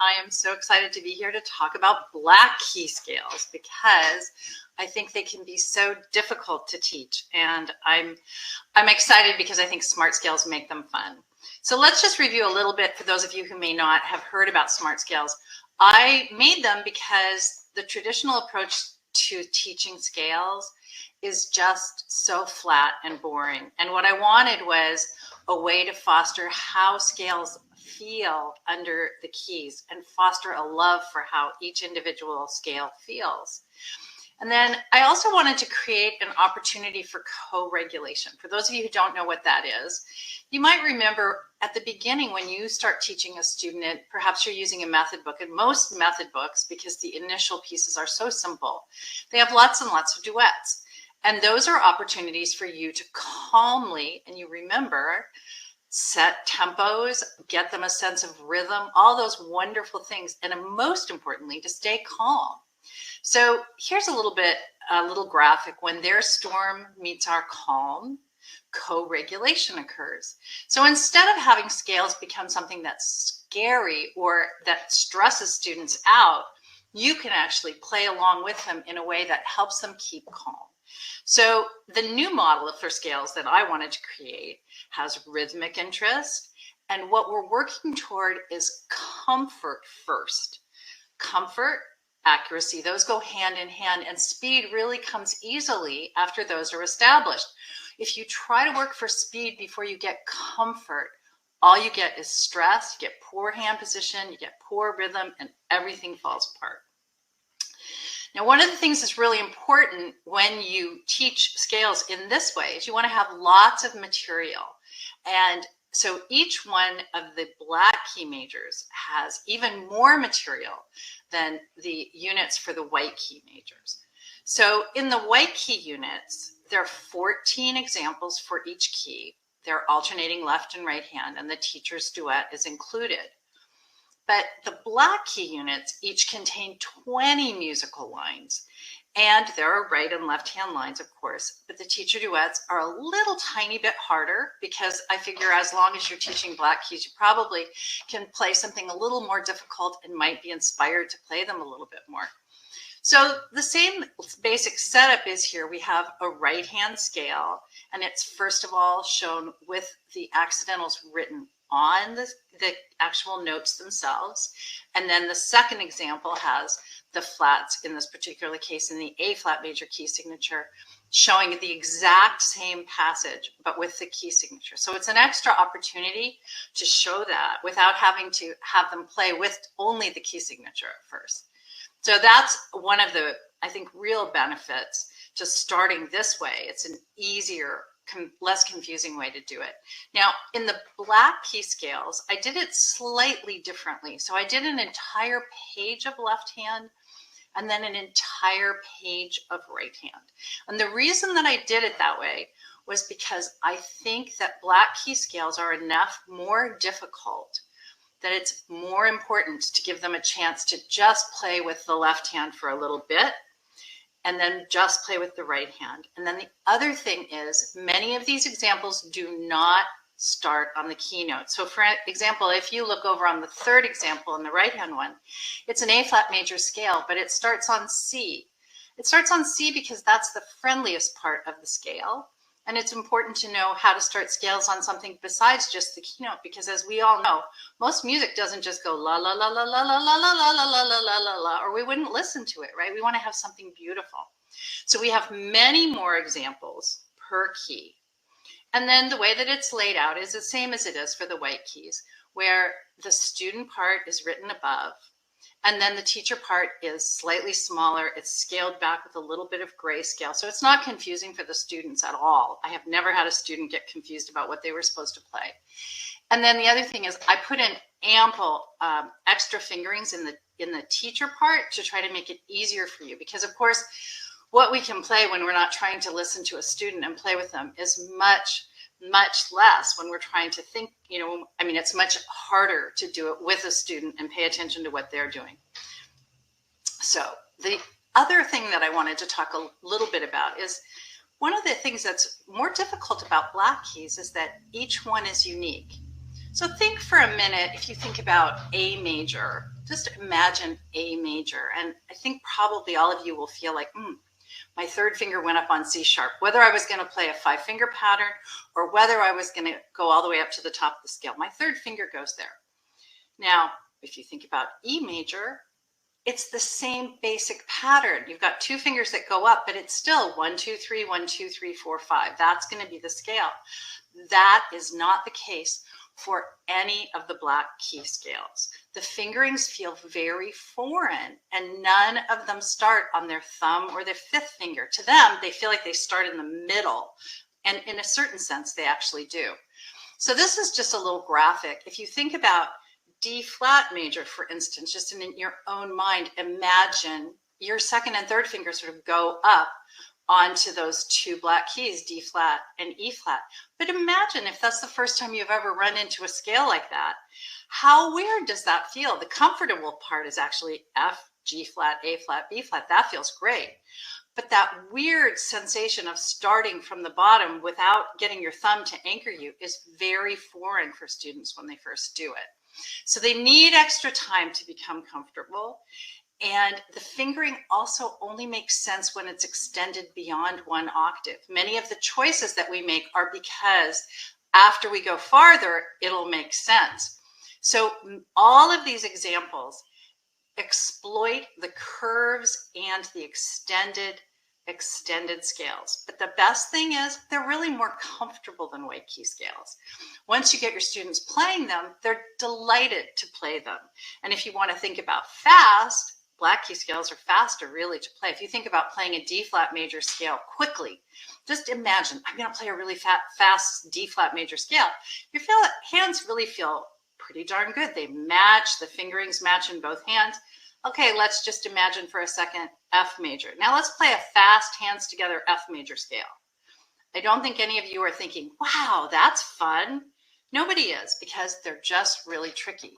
I am so excited to be here to talk about black key scales because I think they can be so difficult to teach, and I'm excited because I think smart scales make them fun. So let's just review a little bit for those of you who may not have heard about smart scales. I made them because the traditional approach to teaching scales is just so flat and boring. And what I wanted was a way to foster how scales feel under the keys and foster a love for how each individual scale feels. And then I also wanted to create an opportunity for co-regulation. For those of you who don't know what that is, you might remember at the beginning when you start teaching a student, perhaps you're using a method book, and most method books, because the initial pieces are so simple, they have lots and lots of duets. And those are opportunities for you to calmly, and you remember, set tempos, get them a sense of rhythm, all those wonderful things, and most importantly, to stay calm. So here's a little graphic. When their storm meets our calm, co-regulation occurs. So instead of having scales become something that's scary or that stresses students out, you can actually play along with them in a way that helps them keep calm. So the new model for scales that I wanted to create has rhythmic interest, and what we're working toward is comfort first. Comfort, accuracy, those go hand in hand, and speed really comes easily after those are established. If you try to work for speed before you get comfort, all you get is stress, you get poor hand position, you get poor rhythm, and everything falls apart. Now, one of the things that's really important when you teach scales in this way is you want to have lots of material. And so each one of the black key majors has even more material than the units for the white key majors. So in the white key units, there are 14 examples for each key. They're alternating left and right hand, and the teacher's duet is included. But the black key units each contain 20 musical lines, and there are right and left hand lines, of course, but the teacher duets are a little tiny bit harder because I figure as long as you're teaching black keys, you probably can play something a little more difficult and might be inspired to play them a little bit more. So the same basic setup is here. We have a right hand scale, and it's first of all shown with the accidentals written on the actual notes themselves. And then the second example has the flats, in this particular case in the A flat major key signature, showing the exact same passage, but with the key signature. So it's an extra opportunity to show that without having to have them play with only the key signature at first. So that's one of the, I think, real benefits to starting this way. It's an easier, less confusing way to do it. Now, in the black key scales, I did it slightly differently. So I did an entire page of left hand and then an entire page of right hand. And the reason that I did it that way was because I think that black key scales are enough more difficult that it's more important to give them a chance to just play with the left hand for a little bit and then just play with the right hand. And then the other thing is many of these examples do not start on the keynote. So for example, if you look over on the third example in the right hand one, it's an A flat major scale, but it starts on C. It starts on C because that's the friendliest part of the scale. And it's important to know how to start scales on something besides just the keynote, because as we all know, most music doesn't just go la la la la la la la la la la la la la la la, or we wouldn't listen to it, right? We want to have something beautiful. So we have many more examples per key. And then the way that it's laid out is the same as it is for the white keys, where the student part is written above, and then the teacher part is slightly smaller. It's scaled back with a little bit of grayscale. So it's not confusing for the students at all. I have never had a student get confused about what they were supposed to play. And then the other thing is I put in ample extra fingerings in the teacher part to try to make it easier for you. Because of course, what we can play when we're not trying to listen to a student and play with them is much less when we're trying to think, I mean, it's much harder to do it with a student and pay attention to what they're doing. So the other thing that I wanted to talk a little bit about is one of the things that's more difficult about black keys is that each one is unique. So think for a minute, if you think about A major, just imagine A major. And I think probably all of you will feel like, my third finger went up on C sharp, whether I was going to play a 5-finger pattern or whether I was going to go all the way up to the top of the scale. My third finger goes there. Now, if you think about E major, it's the same basic pattern. You've got 2 fingers that go up, but it's still 1, 2, 3, 1, 2, 3, 4, 5. That's going to be the scale. That is not the case for any of the black key scales. The fingerings feel very foreign, and none of them start on their thumb or their 5th finger. To them, they feel like they start in the middle, and in a certain sense, they actually do. So this is just a little graphic. If you think about D flat major, for instance, just in your own mind, imagine your 2nd and 3rd fingers sort of go up onto those 2 black keys, D flat and E flat. But imagine if that's the first time you've ever run into a scale like that, how weird does that feel? The comfortable part is actually F, G flat, A flat, B flat. That feels great. But that weird sensation of starting from the bottom without getting your thumb to anchor you is very foreign for students when they first do it. So they need extra time to become comfortable. And the fingering also only makes sense when it's extended beyond 1 octave. Many of the choices that we make are because after we go farther, it'll make sense. So all of these examples exploit the curves and the extended scales. But the best thing is they're really more comfortable than white key scales. Once you get your students playing them, they're delighted to play them. And if you want to think about fast, black key scales are faster really to play. If you think about playing a D flat major scale quickly, just imagine, I'm going to play a really fast D flat major scale. Your hands really feel pretty darn good. They match, the fingerings match in both hands. Okay, let's just imagine for a second F major. Now let's play a fast hands together F major scale. I don't think any of you are thinking, wow, that's fun. Nobody is, because they're just really tricky.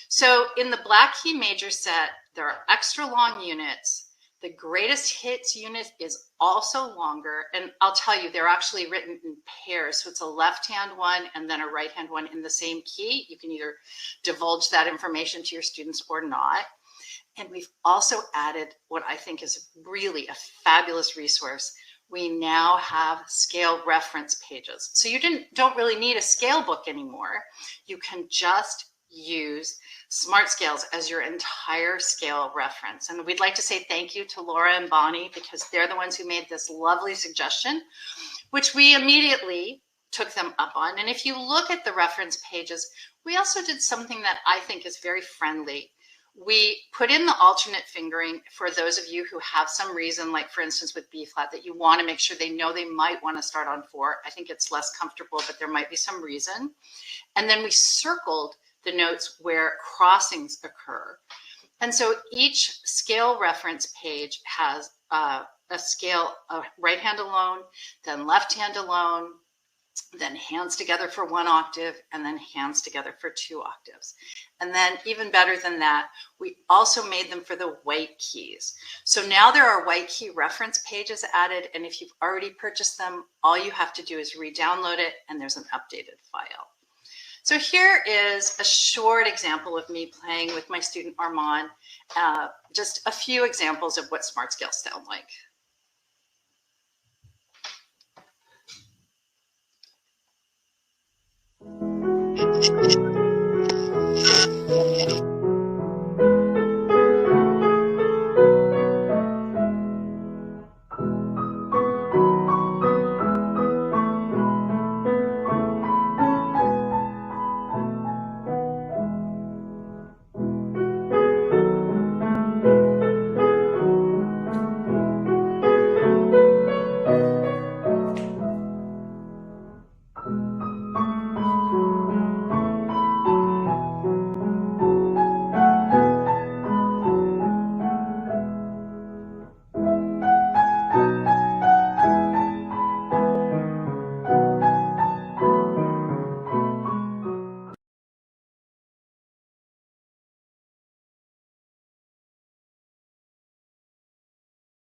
So in the black key major set, there are extra long units. The greatest hits unit is also longer. And I'll tell you, they're actually written in pairs. So it's a left hand one and then a right hand one in the same key. You can either divulge that information to your students or not. And we've also added what I think is really a fabulous resource. We now have scale reference pages. So you don't really need a scale book anymore. You can just use Smart Scales as your entire scale reference. And we'd like to say thank you to Laura and Bonnie, because they're the ones who made this lovely suggestion, which we immediately took them up on. And if you look at the reference pages, we also did something that I think is very friendly. We put in the alternate fingering for those of you who have some reason, like for instance with B flat, that you want to make sure they know they might want to start on 4. I think it's less comfortable, but there might be some reason. And then we circled the notes where crossings occur. And so each scale reference page has a scale, right hand alone, then left hand alone, then hands together for 1 octave, and then hands together for 2 octaves. And then even better than that, we also made them for the white keys. So now there are white key reference pages added, and if you've already purchased them, all you have to do is re-download it, and there's an updated file. So here is a short example of me playing with my student Armand, just a few examples of what Smart Scales sound like.